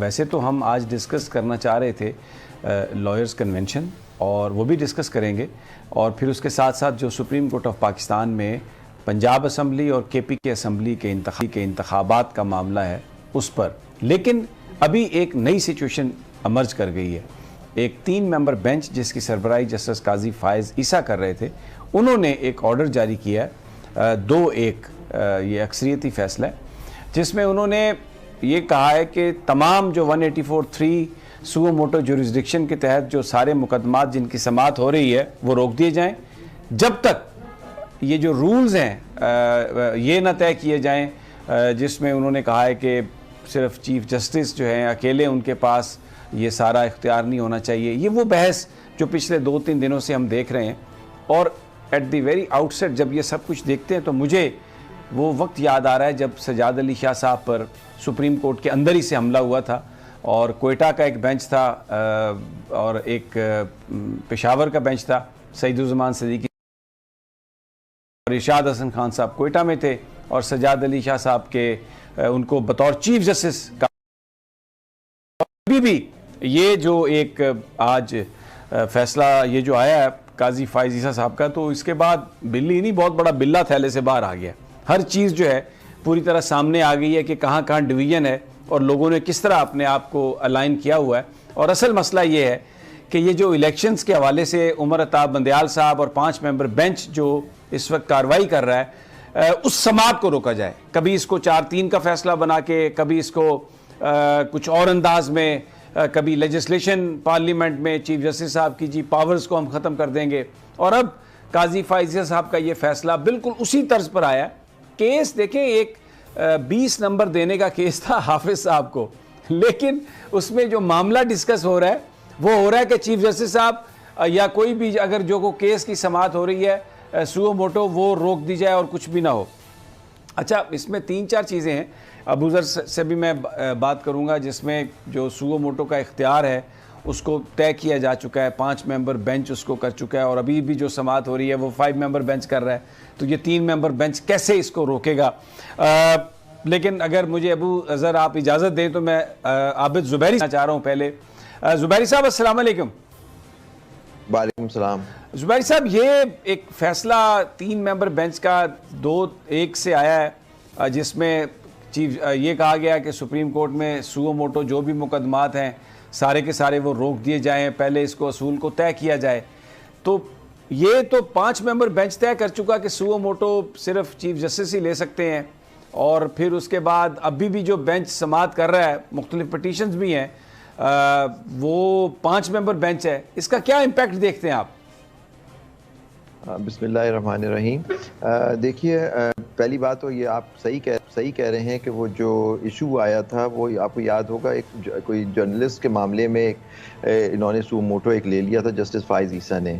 ویسے تو ہم آج ڈسکس کرنا چاہ رہے تھے لائرز کنونشن، اور وہ بھی ڈسکس کریں گے، اور پھر اس کے ساتھ ساتھ جو سپریم کورٹ آف پاکستان میں پنجاب اسمبلی اور کے پی کے اسمبلی کے انتخابات کا معاملہ ہے اس پر. لیکن ابھی ایک نئی سچویشن امرج کر گئی ہے. ایک 3 ممبر بینچ جس کی سربراہی جسٹس قاضی فائز عیسیٰ کر رہے تھے، انہوں نے ایک آرڈر جاری کیا ہے 2-1، یہ اکثریتی فیصلہ ہے، جس میں انہوں نے یہ کہا ہے کہ تمام جو 184(3) سو موٹو جورسڈکشن کے تحت جو سارے مقدمات جن کی سماعت ہو رہی ہے وہ روک دیے جائیں جب تک یہ جو رولز ہیں یہ نہ طے کیے جائیں، جس میں انہوں نے کہا ہے کہ صرف چیف جسٹس جو ہیں اکیلے ان کے پاس یہ سارا اختیار نہیں ہونا چاہیے. یہ وہ بحث جو پچھلے 2-3 دنوں سے ہم دیکھ رہے ہیں، اور at the very outset جب یہ سب کچھ دیکھتے ہیں تو مجھے وہ وقت یاد آ رہا ہے جب سجاد علی شاہ صاحب پر سپریم کورٹ کے اندر ہی سے حملہ ہوا تھا، اور کوئٹہ کا ایک بینچ تھا اور ایک پشاور کا بینچ تھا. سعید الزمان صدیقی اور ارشاد حسن خان صاحب کوئٹہ میں تھے، اور سجاد علی شاہ صاحب کے ان کو بطور چیف جسٹس کا بھی یہ جو ایک آج فیصلہ یہ جو آیا ہے قاضی فائز عیسیٰ صاحب کا، تو اس کے بعد بلی نہیں بہت بڑا بلہ تھیلے سے باہر آ گیا. ہر چیز جو ہے پوری طرح سامنے آ گئی ہے کہ کہاں کہاں ڈویژن ہے اور لوگوں نے کس طرح اپنے آپ کو الائن کیا ہوا ہے. اور اصل مسئلہ یہ ہے کہ یہ جو الیکشنز کے حوالے سے عمر عطاب بندیال صاحب اور 5 ممبر بینچ جو اس وقت کارروائی کر رہا ہے، اس سماعت کو روکا جائے. کبھی اس کو 4-3 کا فیصلہ بنا کے، کبھی اس کو کچھ اور انداز میں، کبھی لیجسلیشن پارلیمنٹ میں چیف جسٹس صاحب کی جی پاورز کو ہم ختم کر دیں گے. اور اب قاضی فائز صاحب کا یہ فیصلہ بالکل اسی طرز پر آیا. کیس دیکھیں، ایک 20 نمبر دینے کا کیس تھا حافظ صاحب کو، لیکن اس میں جو معاملہ ڈسکس ہو رہا ہے وہ ہو رہا ہے کہ چیف جسٹس صاحب یا کوئی بھی اگر جو کیس کی سماعت ہو رہی ہے سو موٹو وہ روک دی جائے اور کچھ بھی نہ ہو. اچھا، اس میں 3-4 چیزیں ہیں. ابو ذر سے بھی میں بات کروں گا، جس میں جو سو موٹو کا اختیار ہے اس کو طے کیا جا چکا ہے، 5 ممبر بینچ اس کو کر چکا ہے، اور ابھی بھی جو سماعت ہو رہی ہے وہ 5 ممبر بینچ کر رہا ہے. تو یہ 3 ممبر بینچ کیسے اس کو روکے گا؟ لیکن اگر مجھے ابو ذر آپ اجازت دیں تو میں عابد زبیری چاہ رہا ہوں. پہلے زبیری صاحب السلام علیکم. وعلیکم السلام. زبیری صاحب، یہ ایک فیصلہ 3 ممبر بینچ کا 2-1 سے آیا ہے، جس میں چیف یہ کہا گیا کہ سپریم کورٹ میں سو موٹو جو بھی مقدمات ہیں سارے کے سارے وہ روک دیے جائیں، پہلے اس کو اصول کو طے کیا جائے. تو یہ تو 5 ممبر بینچ طے کر چکا کہ سو موٹو صرف چیف جسٹس ہی لے سکتے ہیں، اور پھر اس کے بعد ابھی بھی جو بینچ سماعت کر رہا ہے، مختلف پٹیشنز بھی ہیں، وہ 5 ممبر بینچ ہے. اس کا کیا امپیکٹ دیکھتے ہیں آپ؟ بسم اللہ الرحمن الرحیم. دیکھیے، پہلی بات تو یہ آپ صحیح کہہ رہے ہیں کہ وہ جو ایشو آیا تھا وہ آپ کو یاد ہوگا، ایک کوئی جرنلسٹ کے معاملے میں انہوں نے سو موٹو ایک لے لیا تھا جسٹس فائز عیسیٰ نے.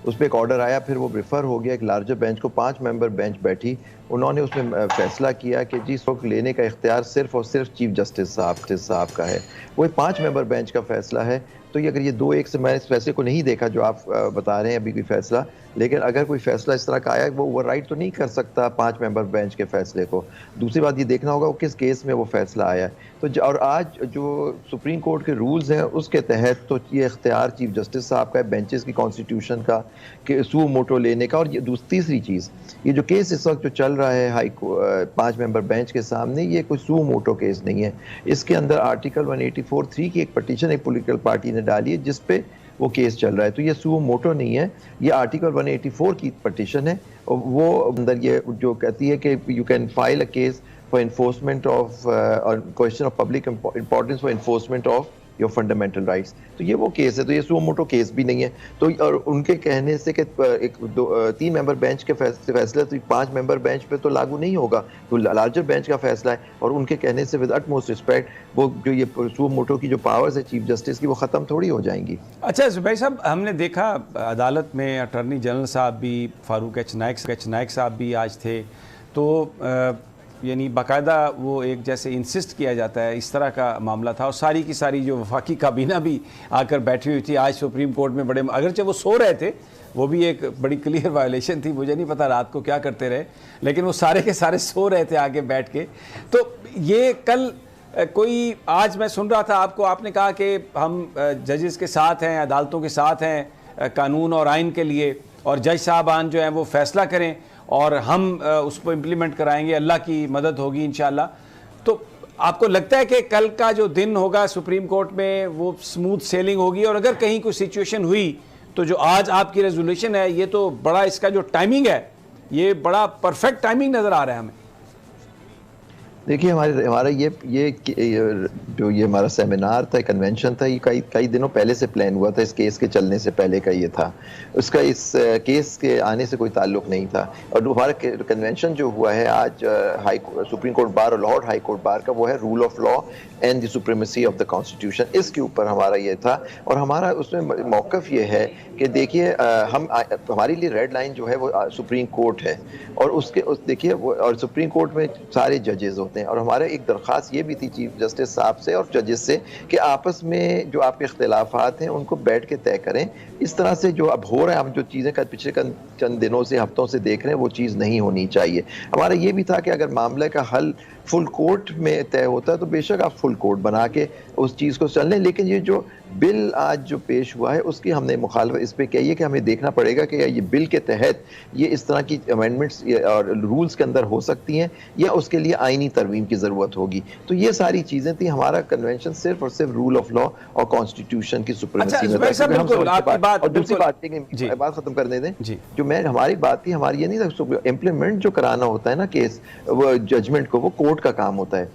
اس پہ ایک آرڈر آیا، پھر وہ ریفر ہو گیا ایک لارجر بینچ کو. 5 ممبر بینچ بیٹھی، انہوں نے اس میں فیصلہ کیا کہ جی سوک لینے کا اختیار صرف اور صرف چیف جسٹس صاحب کا ہے. وہ 5 ممبر بینچ کا فیصلہ ہے. تو یہ اگر یہ 2-1 سے، میں اس فیصلے کو نہیں دیکھا جو آپ بتا رہے ہیں ابھی کوئی فیصلہ، لیکن اگر کوئی فیصلہ اس طرح کا آیا وہ اوور رائٹ تو نہیں کر سکتا 5 ممبر بینچ کے فیصلے کو. دوسری بات یہ دیکھنا ہوگا وہ کس کیس میں وہ فیصلہ آیا ہے. تو اور آج جو سپریم کورٹ کے رولز ہیں اس کے تحت تو یہ اختیار چیف جسٹس صاحب کا ہے، بینچز کی کانسٹیٹیوشن کا، کہ سو موٹو لینے کا. اور یہ تیسری چیز، یہ جو کیس اس وقت جو چل رہا ہے 5 ممبر بینچ کے سامنے، یہ کوئی سو موٹو کیس نہیں ہے. اس کے اندر آرٹیکل 184(3) کی ایک پٹیشن ایک پولیٹیکل پارٹی نے ڈالی ہے جس پہ وہ کیس چل رہا ہے. تو یہ سو موٹو نہیں ہے، یہ آرٹیکل 184 کی پٹیشن ہے. وہ اندر یہ جو کہتی ہے کہ you can file a case for enforcement of question of public importance for enforcement of your fundamental rights. تو یہ وہ کیس ہے. تو یہ سو موٹو کیس بھی نہیں ہے. تو اور ان کے کہنے سے کہ 3 ممبر بینچ کے فیصلہ تو 5 ممبر بینچ پہ تو لاگو نہیں ہوگا، تو لارجر بینچ کا فیصلہ ہے. اور ان کے کہنے سے ود اٹموسٹ رسپیکٹ وہ جو یہ سو موٹو کی جو پاورز ہے چیف جسٹس کی وہ ختم تھوڑی ہو جائیں گی. اچھا زبیر صاحب، ہم نے دیکھا عدالت میں اٹارنی جنرل صاحب بھی، فاروق ایچ نائک صاحب بھی آج تھے، تو یعنی باقاعدہ وہ ایک جیسے انسسٹ کیا جاتا ہے اس طرح کا معاملہ تھا، اور ساری کی ساری جو وفاقی کابینہ بھی آ کر بیٹھی ہوئی تھی آج سپریم کورٹ میں. بڑے اگرچہ وہ سو رہے تھے، وہ بھی ایک بڑی کلیئر وائلیشن تھی، مجھے نہیں پتا رات کو کیا کرتے رہے، لیکن وہ سارے کے سارے سو رہے تھے آگے بیٹھ کے. تو یہ کل کوئی آج میں سن رہا تھا آپ کو، آپ نے کہا کہ ہم ججز کے ساتھ ہیں، عدالتوں کے ساتھ ہیں قانون اور آئین کے لیے، اور جج صاحبان جو ہیں وہ فیصلہ کریں اور ہم اس کو امپلیمنٹ کرائیں گے، اللہ کی مدد ہوگی انشاءاللہ. تو آپ کو لگتا ہے کہ کل کا جو دن ہوگا سپریم کورٹ میں وہ سموتھ سیلنگ ہوگی؟ اور اگر کہیں کوئی سچویشن ہوئی تو جو آج آپ کی ریزولوشن ہے یہ تو بڑا، اس کا جو ٹائمنگ ہے یہ بڑا پرفیکٹ ٹائمنگ نظر آ رہا ہے ہمیں. دیکھیے ہمارا یہ جو یہ ہمارا سیمینار تھا، کنونشن تھا، یہ کئی دنوں پہلے سے پلان ہوا تھا. اس کیس کے چلنے سے پہلے کا یہ تھا. اس کا اس کیس کے آنے سے کوئی تعلق نہیں تھا. اور ہمارا کنونشن جو ہوا ہے آج سپریم کورٹ بار اور لاہور ہائی کورٹ بار کا، وہ ہے rule of law and the supremacy of the constitution. اس کے اوپر ہمارا یہ تھا. اور ہمارا اس میں موقف یہ ہے کہ دیکھیے ہمارے لیے ریڈ لائن جو ہے وہ سپریم کورٹ ہے. اور دیکھیے اور سپریم کورٹ میں سارے ججز ہوتے ہیں. اور ہمارا ایک درخواست یہ بھی تھی چیف جسٹس صاحب سے اور ججز سے کہ آپس میں جو آپ کے اختلافات ہیں ان کو بیٹھ کے طے کریں. اس طرح سے جو اب ہو رہا ہے، ہم جو چیزیں پچھلے چند دنوں سے ہفتوں سے دیکھ رہے ہیں، وہ چیز نہیں ہونی چاہیے. ہمارا یہ بھی تھا کہ اگر معاملے کا حل فل کورٹ میں طے ہوتا ہے تو بے شک آپ فل کورٹ بنا کے اس چیز کو چل لیں. لیکن یہ جو بل آج جو پیش ہوا ہے اس کی ہم نے مخالفت اس پہ کہی ہے کہ ہمیں دیکھنا پڑے گا کہ یہ بل کے تحت یہ اس طرح کی امینڈمنٹس اور رولز کے اندر ہو سکتی ہیں یا اس کے لیے آئینی ترمیم کی ضرورت ہوگی. تو یہ ساری چیزیں تھیں. ہمارا کنونشن صرف اور صرف رول آف لا اور کانسٹیٹیوشن کی سپریمیسی میں تھا. اور دوسری بات ختم کرنے دیں، جو ہماری بات تھی، ہماری یہ نہیں تھا امپلیمنٹ جو کرانا ہوتا ہے نا کیس، وہ ججمنٹ کو، وہ کورٹ کا کام ہوتا ہے.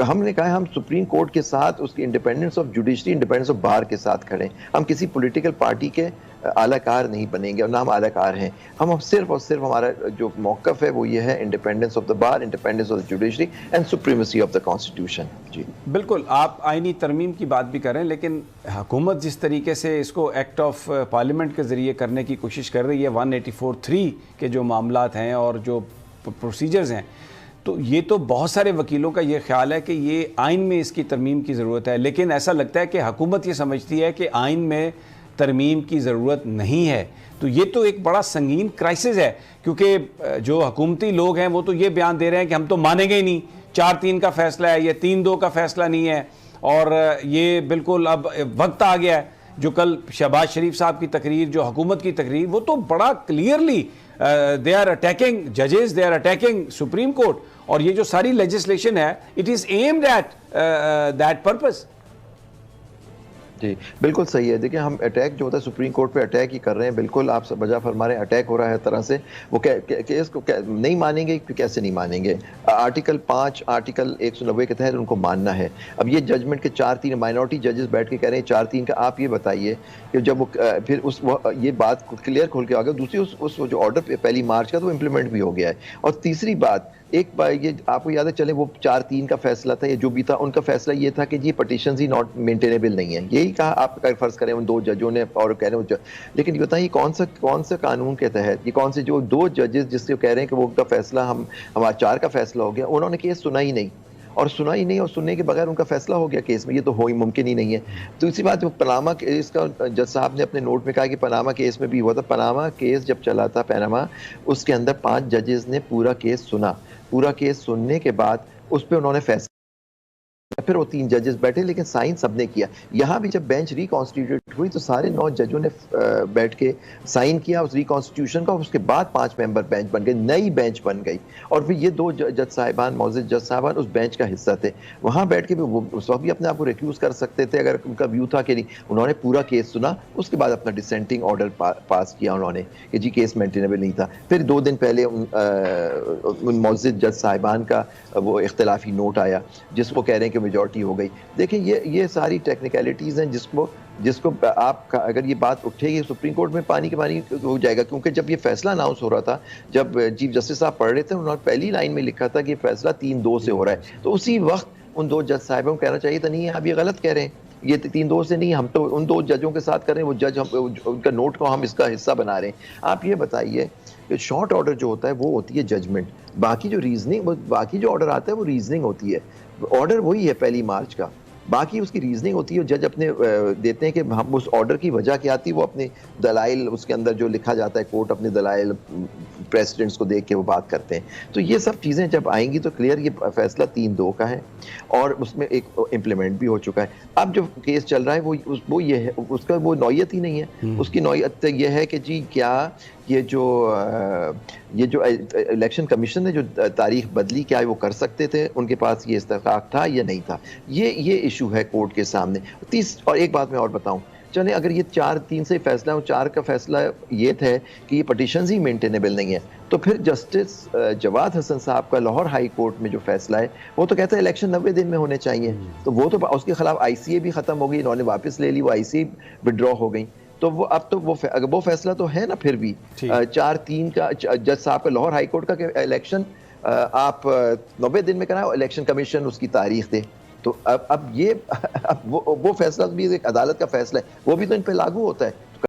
ہم نے کہا ہم سپریم کورٹ کے ساتھ اس کی independence of judiciary, independence of bar کے ساتھ کھڑے ہیں. ہم کسی پولیٹیکل پارٹی کے اعلی کار نہیں بنیں گے اور نہ ہم اعلی کار ہیں. ہم صرف اور صرف ہمارا جو موقف ہے وہ یہ ہے independence of the bar, independence of the judiciary and supremacy of the constitution. جی بالکل، آپ آئینی ترمیم کی بات بھی کریں، لیکن حکومت جس طریقے سے اس کو ایکٹ آف پارلیمنٹ کے ذریعے کرنے کی کوشش کر رہی ہے، 184(3) کے جو معاملات ہیں اور جو پروسیجرز ہیں، تو یہ تو بہت سارے وکیلوں کا یہ خیال ہے کہ یہ آئین میں اس کی ترمیم کی ضرورت ہے. لیکن ایسا لگتا ہے کہ حکومت یہ سمجھتی ہے کہ آئین میں ترمیم کی ضرورت نہیں ہے. تو یہ تو ایک بڑا سنگین کرائسس ہے، کیونکہ جو حکومتی لوگ ہیں وہ تو یہ بیان دے رہے ہیں کہ ہم تو مانیں گے ہی نہیں، 4-3 کا فیصلہ ہے، یہ 3-2 کا فیصلہ نہیں ہے. اور یہ بالکل اب وقت آ گیا ہے. جو کل شہباز شریف صاحب کی تقریر، جو حکومت کی تقریر، وہ تو بڑا clearly they are attacking judges, they are attacking Supreme Court. اور یہ جو ساری لیجسلیشن ہے it is aimed at that purpose. جی بالکل صحیح ہے. دیکھیں ہم اٹیک جو ہوتا ہے سپریم کورٹ پہ اٹیک ہی کر رہے ہیں. بالکل آپ بجا فرما رہے ہیں، اٹیک ہو رہا ہے طرح سے. وہ کیس کو نہیں مانیں گے، کیسے نہیں مانیں گے؟ آرٹیکل 5 آرٹیکل 190 کے تحت ان کو ماننا ہے. اب یہ ججمنٹ کے 4-3 مائنورٹی ججز بیٹھ کے کہہ رہے ہیں 4-3 کا. آپ یہ بتائیے کہ جب وہ پھر یہ بات کلیئر کھول کے آ گیا. دوسری اس جو آرڈر 1 مارچ کا تو امپلیمنٹ بھی ہو گیا ہے. اور تیسری بات، ایک بار یہ آپ کو یاد ہے، چلے وہ 4-3 کا فیصلہ تھا یا جو بھی تھا، ان کا فیصلہ یہ تھا کہ یہ پٹیشنز ہی ناٹ مینٹینیبل نہیں ہیں. یہی کہا آپ فرض کریں ان 2 ججوں نے اور کہہ رہے ہیں. لیکن یہ بتائیں کون سا قانون کے تحت، یہ کون سے جو 2 ججز جس سے کہہ رہے ہیں کہ وہ کا فیصلہ ہمارا 4 کا فیصلہ ہو گیا، انہوں نے کیس سنا ہی نہیں. اور سننے کے بغیر ان کا فیصلہ ہو گیا کیس میں. یہ تو ممکن ہی نہیں ہے. دوسری بات، جو پاناما کیس کا جج صاحب نے اپنے نوٹ میں کہا کہ پاناما کیس میں بھی ہوا تھا. پاناما کیس جب چلا تھا پاناما، اس کے اندر 5 ججز نے پورا کیس سنا. پورا کیس سننے کے بعد اس پہ انہوں نے فیصلہ، پھر وہ 3 ججز بیٹھے لیکن سائن سب نے کیا. یہاں بھی جب بینچ ریکانسٹیٹیوٹ ہوئی تو سارے 9 ججوں نے بیٹھ کے سائن کیا اس ریکانسٹیٹیوشن کا. اس کے بعد 5 ممبر بینچ بن گئی، نئی بینچ بن گئی. اور پھر یہ 2 جج صاحبان، معزز جج صاحبان، اس بینچ کا حصہ تھے. وہاں بیٹھ کے بھی وہ اس وقت بھی اپنے آپ کو ریکیوز کر سکتے تھے اگر ان کا ویو تھا کہ نہیں. انہوں نے پورا کیس سنا، اس کے بعد اپنا ڈسینٹنگ آرڈر پاس کیا انہوں نے کہ جی کیس مینٹینیبل نہیں تھا. پھر 2 دن پہلے ان معزز جج صاحبان کا وہ اختلافی نوٹ آیا جس کو کہہ رہے ہیں کہ میجورٹی ہو گئی. دیکھیں یہ ساری ٹیکنیکلٹیز ہیں جس کو آپ اگر یہ بات اٹھے گی سپریم کورٹ میں پانی کے پانی ہو جائے گا. کیونکہ جب یہ فیصلہ اناؤنس ہو رہا تھا، جب چیف جسٹس صاحب پڑھ رہے تھے، انہوں نے پہلی لائن میں لکھا تھا کہ یہ فیصلہ 3-2 سے ہو رہا ہے. تو اسی وقت ان 2 جج صاحبوں کو کہنا چاہیے تھا نہیں آپ یہ غلط کہہ رہے ہیں، یہ 3-2 سے نہیں، ہم تو ان 2 ججوں کے ساتھ کر رہے ہیں. وہ جج ان کا نوٹ کو ہم اس کا حصہ بنا رہے ہیں. آپ یہ بتائیے کہ شارٹ آرڈر جو ہوتا ہے وہ ہوتی ہے ججمنٹ. باقی جو ریزننگ، باقی جو آرڈر آتا ہے وہ ریزننگ ہوتی ہے. آرڈر وہی ہے 1 مارچ کا، باقی اس کی ریزننگ ہوتی ہے. جج اپنے دیتے ہیں کہ ہم اس آرڈر کی وجہ کیا آتی ہے، وہ اپنے دلائل اس کے اندر جو لکھا جاتا ہے، کورٹ اپنے دلائل پریسیڈنٹس کو دیکھ کے وہ بات کرتے ہیں. تو یہ سب چیزیں جب آئیں گی تو کلیئر یہ فیصلہ 3-2 کا ہے اور اس میں ایک امپلیمنٹ بھی ہو چکا ہے. اب جو کیس چل رہا ہے وہ یہ ہے, اس کا وہ نوعیت ہی نہیں ہے. اس کی نوعیت یہ ہے کہ جی کیا یہ جو الیکشن کمیشن نے جو تاریخ بدلی, کیا وہ کر سکتے تھے, ان کے پاس یہ استحقاق تھا یا نہیں تھا, یہ ایشو ہے کورٹ کے سامنے. اور ایک بات میں اور بتاؤں, چلیں اگر یہ 4-3 سے فیصلہ, 4 کا فیصلہ یہ تھا کہ یہ پٹیشنز ہی مینٹینیبل نہیں ہے, تو پھر جسٹس جواد حسن صاحب کا لاہور ہائی کورٹ میں جو فیصلہ ہے وہ تو کہتا ہے الیکشن 90 دن میں ہونے چاہیے. تو وہ تو اس کے خلاف آئی سی اے بھی ختم ہو گئی, انہوں نے واپس لے لی, وہ آئی سی اے وڈرا ہو گئی. تو وہ اب تو وہ فیصلہ تو ہے نا پھر بھی 4-3 کا جج صاحب کا لاہور ہائی کورٹ کا کہ الیکشن آپ 90 دن میں کرائیں, الیکشن کمیشن اس کی تاریخ دے. تو اب وہ فیصلہ بھی ایک عدالت کا فیصلہ ہے, وہ بھی تو ان پہ لاگو ہوتا ہے.